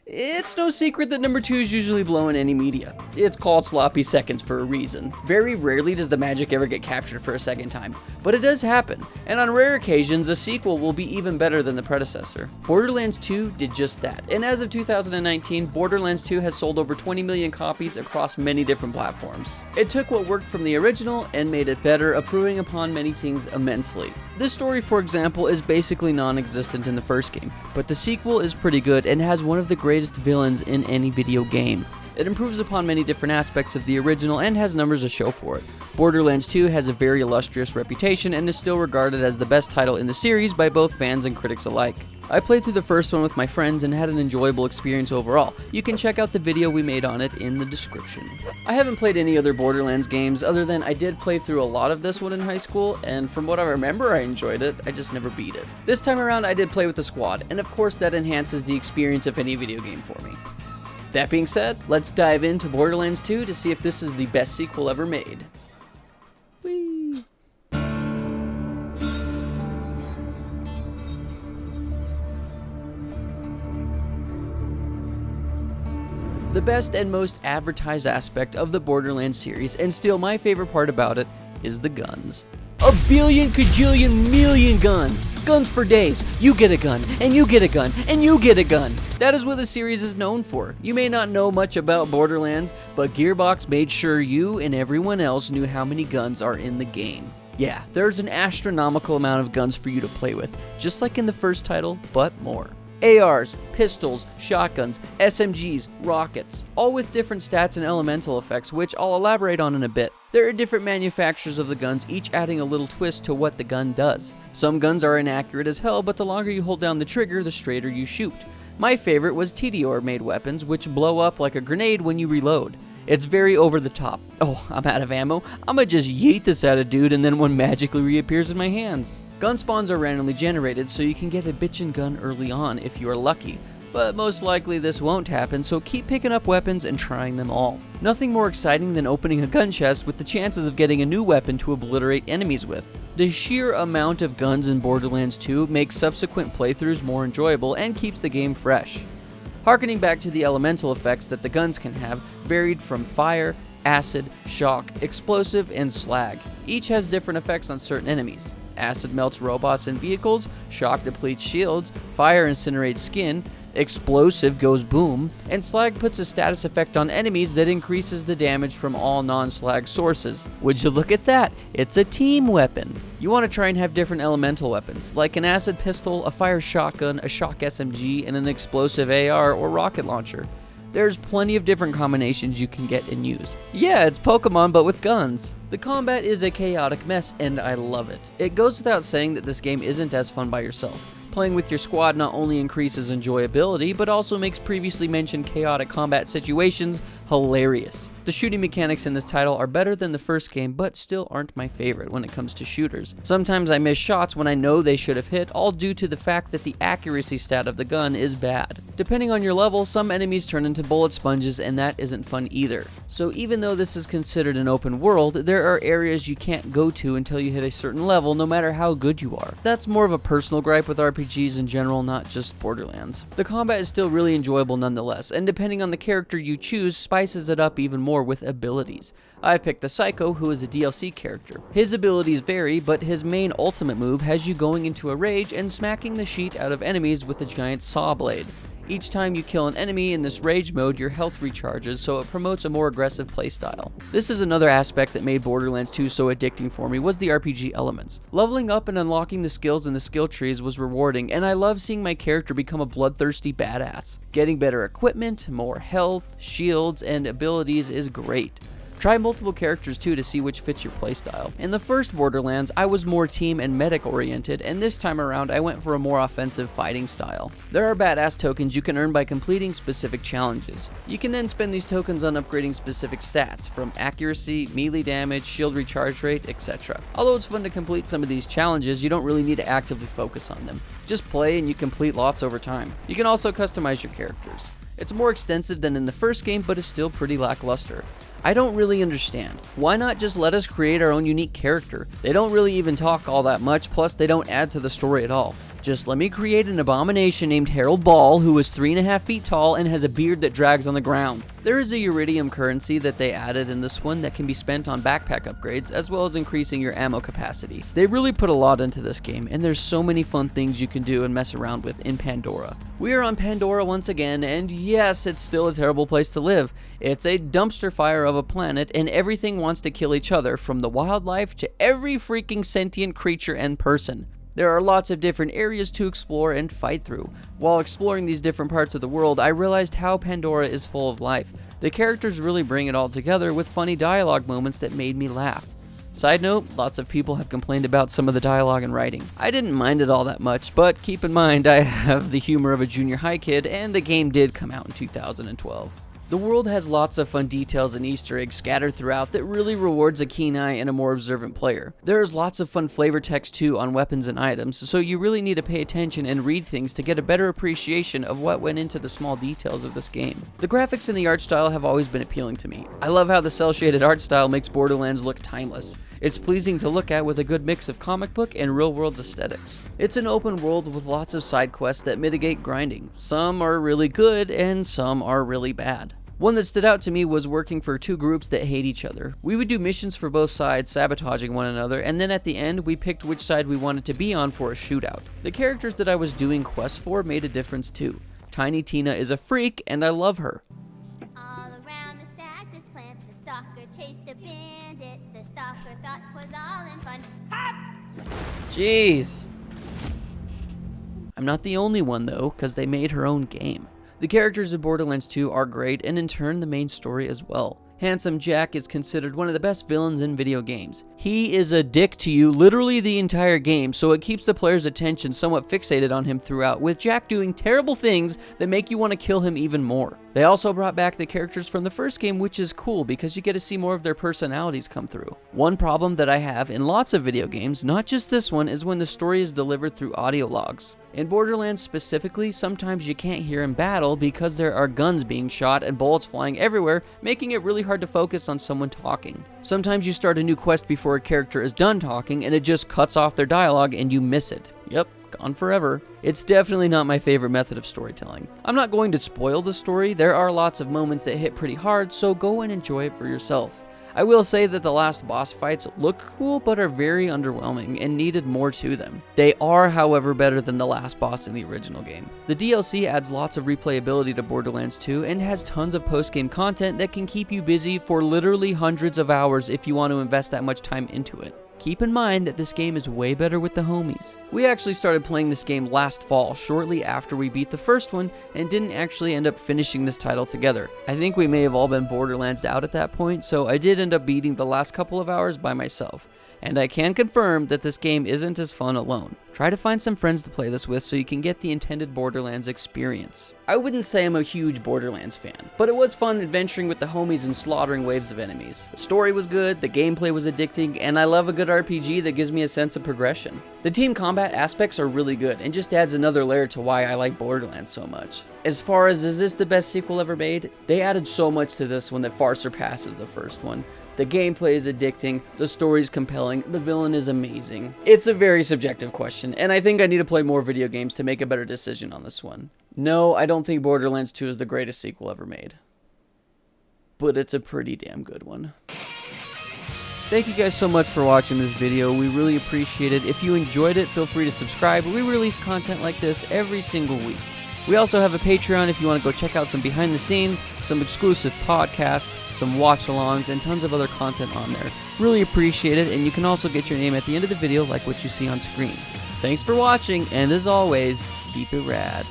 It's no secret that number 2 is usually below in any media. It's called sloppy seconds for a reason. Very rarely does the magic ever get captured for a second time, but it does happen, and on rare occasions, a sequel will be even better than the predecessor. Borderlands 2 did just that, and as of 2019, Borderlands 2 has sold over 20 million copies across many different platforms. It took what worked from the original and made it better, improving upon many things immensely. This story, for example, is basically non-existent in the first game, but the sequel is pretty good and has one of the greatest villains in any video game. It improves upon many different aspects of the original and has numbers to show for it. Borderlands 2 has a very illustrious reputation and is still regarded as the best title in the series by both fans and critics alike. I played through the first one with my friends and had an enjoyable experience overall. You can check out the video we made on it in the description. I haven't played any other Borderlands games other than I did play through a lot of this one in high school, and from what I remember I enjoyed it, I just never beat it. This time around I did play with the squad, and of course that enhances the experience of any video game for me. That being said, let's dive into Borderlands 2 to see if this is the best sequel ever made. Whee! The best and most advertised aspect of the Borderlands series, and still my favorite part about it, is the guns. A billion, kajillion, million guns. Guns for days. You get a gun, and you get a gun, and you get a gun. That is what the series is known for. You may not know much about Borderlands, but Gearbox made sure you and everyone else knew how many guns are in the game. Yeah, there's an astronomical amount of guns for you to play with, just like in the first title, but more. ARs, pistols, shotguns, SMGs, rockets, all with different stats and elemental effects, which I'll elaborate on in a bit. There are different manufacturers of the guns, each adding a little twist to what the gun does. Some guns are inaccurate as hell, but the longer you hold down the trigger, the straighter you shoot. My favorite was Tediore-made weapons, which blow up like a grenade when you reload. It's very over the top. Oh, I'm out of ammo. I'ma just yeet this at a dude and then one magically reappears in my hands. Gun spawns are randomly generated, so you can get a bitchin' gun early on if you are lucky. But most likely this won't happen, so keep picking up weapons and trying them all. Nothing more exciting than opening a gun chest with the chances of getting a new weapon to obliterate enemies with. The sheer amount of guns in Borderlands 2 makes subsequent playthroughs more enjoyable and keeps the game fresh. Harkening back to the elemental effects that the guns can have, varied from fire, acid, shock, explosive, and slag. Each has different effects on certain enemies. Acid melts robots and vehicles, shock depletes shields, fire incinerates skin, explosive goes boom, and slag puts a status effect on enemies that increases the damage from all non-slag sources. Would you look at that? It's a team weapon. You want to try and have different elemental weapons, like an acid pistol, a fire shotgun, a shock SMG, and an explosive AR or rocket launcher. There's plenty of different combinations you can get and use. Yeah, it's Pokemon but with guns. The combat is a chaotic mess and I love it. It goes without saying that this game isn't as fun by yourself. Playing with your squad not only increases enjoyability, but also makes previously mentioned chaotic combat situations hilarious. The shooting mechanics in this title are better than the first game, but still aren't my favorite when it comes to shooters. Sometimes I miss shots when I know they should have hit, all due to the fact that the accuracy stat of the gun is bad. Depending on your level, some enemies turn into bullet sponges, and that isn't fun either. So even though this is considered an open world, there are areas you can't go to until you hit a certain level, no matter how good you are. That's more of a personal gripe with RPGs in general, not just Borderlands. The combat is still really enjoyable nonetheless, and depending on the character you choose, spices it up even more with abilities. I picked the Psycho, who is a DLC character. His abilities vary, but his main ultimate move has you going into a rage and smacking the sheet out of enemies with a giant saw blade. Each time you kill an enemy in this rage mode, your health recharges, so it promotes a more aggressive playstyle. This is another aspect that made Borderlands 2 so addicting for me, was the RPG elements. Leveling up and unlocking the skills in the skill trees was rewarding, and I love seeing my character become a bloodthirsty badass. Getting better equipment, more health, shields, and abilities is great. Try multiple characters too to see which fits your playstyle. In the first Borderlands, I was more team and medic oriented, and this time around I went for a more offensive fighting style. There are badass tokens you can earn by completing specific challenges. You can then spend these tokens on upgrading specific stats, from accuracy, melee damage, shield recharge rate, etc. Although it's fun to complete some of these challenges, you don't really need to actively focus on them. Just play and you complete lots over time. You can also customize your characters. It's more extensive than in the first game, but is still pretty lackluster. I don't really understand. Why not just let us create our own unique character? They don't really even talk all that much, plus they don't add to the story at all. Just let me create an abomination named Harold Ball who is 3.5 feet tall and has a beard that drags on the ground. There is a Uridium currency that they added in this one that can be spent on backpack upgrades, as well as increasing your ammo capacity. They really put a lot into this game, and there's so many fun things you can do and mess around with in Pandora. We are on Pandora once again, and yes, it's still a terrible place to live. It's a dumpster fire of a planet, and everything wants to kill each other, from the wildlife to every freaking sentient creature and person. There are lots of different areas to explore and fight through. While exploring these different parts of the world, I realized how Pandora is full of life. The characters really bring it all together with funny dialogue moments that made me laugh. Side note, lots of people have complained about some of the dialogue and writing. I didn't mind it all that much, but keep in mind I have the humor of a junior high kid, and the game did come out in 2012. The world has lots of fun details and Easter eggs scattered throughout that really rewards a keen eye and a more observant player. There is lots of fun flavor text too on weapons and items, so you really need to pay attention and read things to get a better appreciation of what went into the small details of this game. The graphics and the art style have always been appealing to me. I love how the cel-shaded art style makes Borderlands look timeless. It's pleasing to look at with a good mix of comic book and real-world aesthetics. It's an open world with lots of side quests that mitigate grinding. Some are really good and some are really bad. One that stood out to me was working for two groups that hate each other. We would do missions for both sides, sabotaging one another, and then at the end, we picked which side we wanted to be on for a shootout. The characters that I was doing quests for made a difference too. Tiny Tina is a freak, and I love her. All around the stack, this plant, the stalker chased the bandit. The stalker thought 'twas all in fun. Jeez. I'm not the only one though, because they made her own game. The characters in Borderlands 2 are great, and in turn the main story as well. Handsome Jack is considered one of the best villains in video games. He is a dick to you literally the entire game, so it keeps the player's attention somewhat fixated on him throughout, with Jack doing terrible things that make you want to kill him even more. They also brought back the characters from the first game, which is cool because you get to see more of their personalities come through. One problem that I have in lots of video games, not just this one, is when the story is delivered through audio logs. In Borderlands specifically, sometimes you can't hear in battle because there are guns being shot and bullets flying everywhere, making it really hard to focus on someone talking. Sometimes you start a new quest before a character is done talking and it just cuts off their dialogue and you miss it. Yep, gone forever. It's definitely not my favorite method of storytelling. I'm not going to spoil the story, there are lots of moments that hit pretty hard, so go and enjoy it for yourself. I will say that the last boss fights look cool but are very underwhelming and needed more to them. They are, however, better than the last boss in the original game. The DLC adds lots of replayability to Borderlands 2 and has tons of post-game content that can keep you busy for literally hundreds of hours if you want to invest that much time into it. Keep in mind that this game is way better with the homies. We actually started playing this game last fall, shortly after we beat the first one, and didn't actually end up finishing this title together. I think we may have all been Borderlands out at that point, so I did end up beating the last couple of hours by myself. And I can confirm that this game isn't as fun alone. Try to find some friends to play this with so you can get the intended Borderlands experience. I wouldn't say I'm a huge Borderlands fan, but it was fun adventuring with the homies and slaughtering waves of enemies. The story was good, the gameplay was addicting, and I love a good RPG that gives me a sense of progression. The team combat aspects are really good and just adds another layer to why I like Borderlands so much. As far as is this the best sequel ever made? They added so much to this one that far surpasses the first one. The gameplay is addicting, the story is compelling, the villain is amazing. It's a very subjective question, and I think I need to play more video games to make a better decision on this one. No, I don't think Borderlands 2 is the greatest sequel ever made. But it's a pretty damn good one. Thank you guys so much for watching this video. We really appreciate it. If you enjoyed it, feel free to subscribe. We release content like this every single week. We also have a Patreon if you want to go check out some behind the scenes, some exclusive podcasts, some watch-alongs, and tons of other content on there. Really appreciate it, and you can also get your name at the end of the video like what you see on screen. Thanks for watching, and as always, keep it rad.